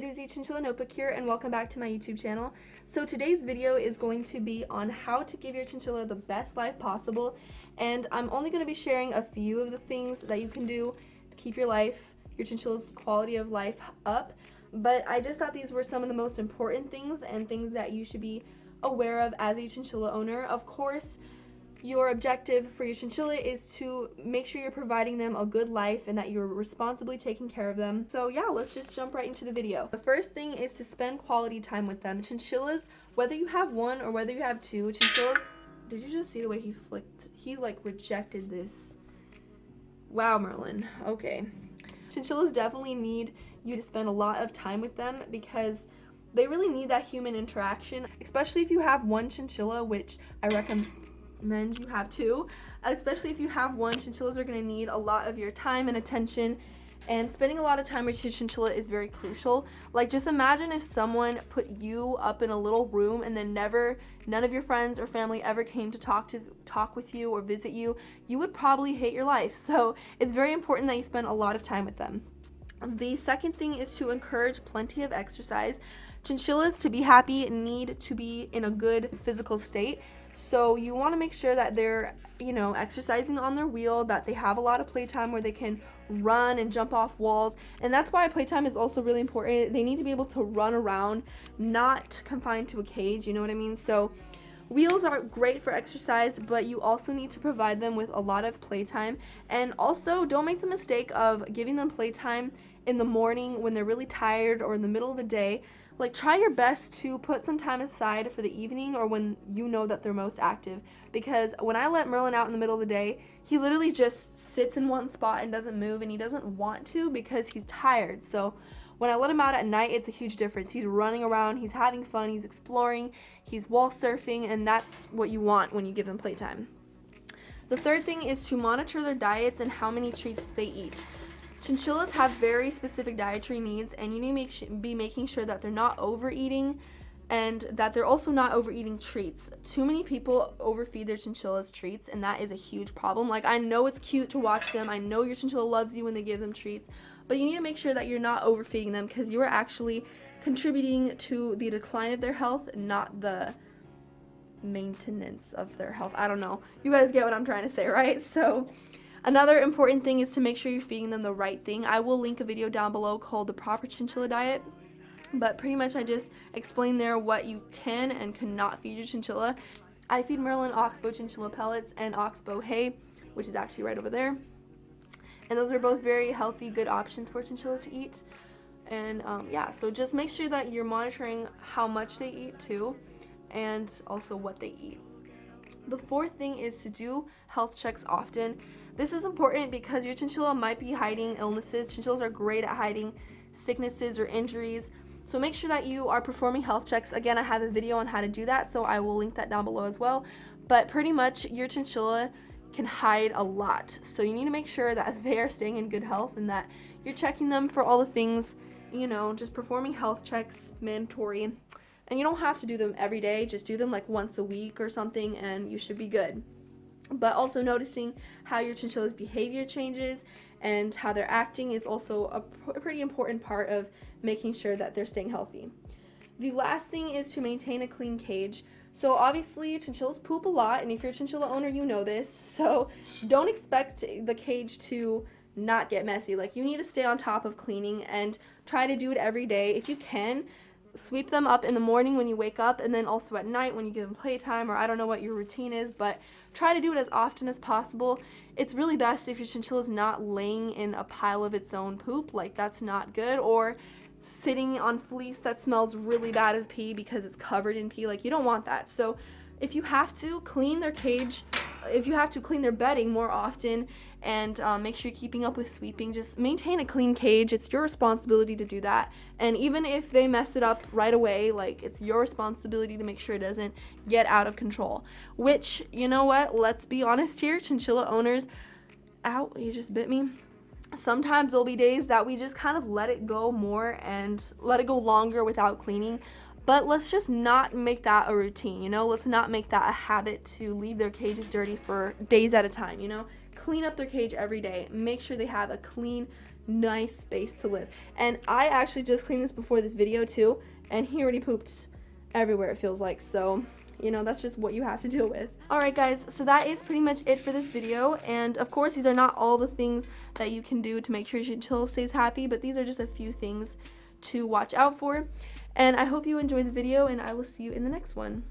it is the Chinchilla Notebook here, and welcome back to my YouTube channel. So today's video is going to be on how to give your chinchilla the best life possible, and I'm only going to be sharing a few of the things that you can do to keep your chinchilla's quality of life up. But I just thought these were some of the most important things and things that you should be aware of as a chinchilla owner. Of course, your objective for your chinchilla is to make sure you're providing them a good life and that you're responsibly taking care of them. So yeah, let's just jump right into the video. The first thing is to spend quality time with them. Chinchillas, whether you have one or whether you have two, chinchillas, did you just see the way he flicked? He like rejected this. Wow, Merlin. Okay. Chinchillas definitely need you to spend a lot of time with them because they really need that human interaction, especially if you have one chinchilla, which I recommend you have two. Especially if you have one, chinchillas are going to need a lot of your time and attention, and spending a lot of time with your chinchilla is very crucial. Like, just imagine if someone put you up in a little room and then none of your friends or family ever came to talk with you or visit you. You would probably hate your life. So it's very important that you spend a lot of time with them. The second thing is to encourage plenty of exercise. Chinchillas, to be happy, need to be in a good physical state. So you want to make sure that they're, exercising on their wheel, that they have a lot of playtime where they can run and jump off walls. And that's why playtime is also really important. They need to be able to run around, not confined to a cage, you know what I mean? So wheels are great for exercise, but you also need to provide them with a lot of playtime. And also, don't make the mistake of giving them playtime in the morning when they're really tired or in the middle of the day. Like, try your best to put some time aside for the evening or when you know that they're most active. Because when I let Merlin out in the middle of the day, he literally just sits in one spot and doesn't move, and he doesn't want to because he's tired. So when I let him out at night, it's a huge difference. He's running around, he's having fun, he's exploring, he's wall surfing, and that's what you want when you give them playtime. The third thing is to monitor their diets and how many treats they eat. Chinchillas have very specific dietary needs, and you need to be making sure that they're not overeating and that they're also not overeating treats. Too many people overfeed their chinchillas treats, and that is a huge problem. Like, I know it's cute to watch them. I know your chinchilla loves you when they give them treats, but you need to make sure that you're not overfeeding them because you are actually contributing to the decline of their health, not the maintenance of their health. I don't know. You guys get what I'm trying to say, right? So another important thing is to make sure you're feeding them the right thing. I will link a video down below called The Proper Chinchilla Diet, but pretty much I just explain there what you can and cannot feed your chinchilla. I feed Merlin oxbow chinchilla pellets and oxbow hay, which is actually right over there. And those are both very healthy, good options for chinchillas to eat. And yeah, so just make sure that you're monitoring how much they eat too, and also what they eat. The fourth thing is to do health checks often. This is important because your chinchilla might be hiding illnesses. Chinchillas are great at hiding sicknesses or injuries. So make sure that you are performing health checks. Again, I have a video on how to do that, so I will link that down below as well. But pretty much your chinchilla can hide a lot. So you need to make sure that they are staying in good health and that you're checking them for all the things, just performing health checks, mandatory. And you don't have to do them every day, just do them like once a week or something and you should be good. But also noticing how your chinchilla's behavior changes and how they're acting is also a pretty important part of making sure that they're staying healthy. The last thing is to maintain a clean cage. So obviously chinchillas poop a lot, and if you're a chinchilla owner, you know this. So don't expect the cage to not get messy. Like, you need to stay on top of cleaning and try to do it every day. If you can, sweep them up in the morning when you wake up, and then also at night when you give them playtime, or I don't know what your routine is, but try to do it as often as possible. It's really best if your chinchilla is not laying in a pile of its own poop, like that's not good, or sitting on fleece that smells really bad of pee because it's covered in pee. Like, you don't want that. So if you have to clean their cage, if you have to clean their bedding more often, and make sure you're keeping up with sweeping, just maintain a clean cage. It's your responsibility to do that. And even if they mess it up right away, like, it's your responsibility to make sure it doesn't get out of control. Which, you know what, let's be honest here, chinchilla owners, ow, he just bit me. Sometimes there'll be days that we just kind of let it go more and let it go longer without cleaning. But let's just not make that a routine, you know? Let's not make that a habit to leave their cages dirty for days at a time, you know? Clean up their cage every day. Make sure they have a clean, nice space to live. And I actually just cleaned this before this video too, and he already pooped everywhere, it feels like. So, you know, that's just what you have to deal with. Alright guys, so that is pretty much it for this video. And of course, these are not all the things that you can do to make sure your chinchilla stays happy, but these are just a few things to watch out for. And I hope you enjoyed the video, and I will see you in the next one.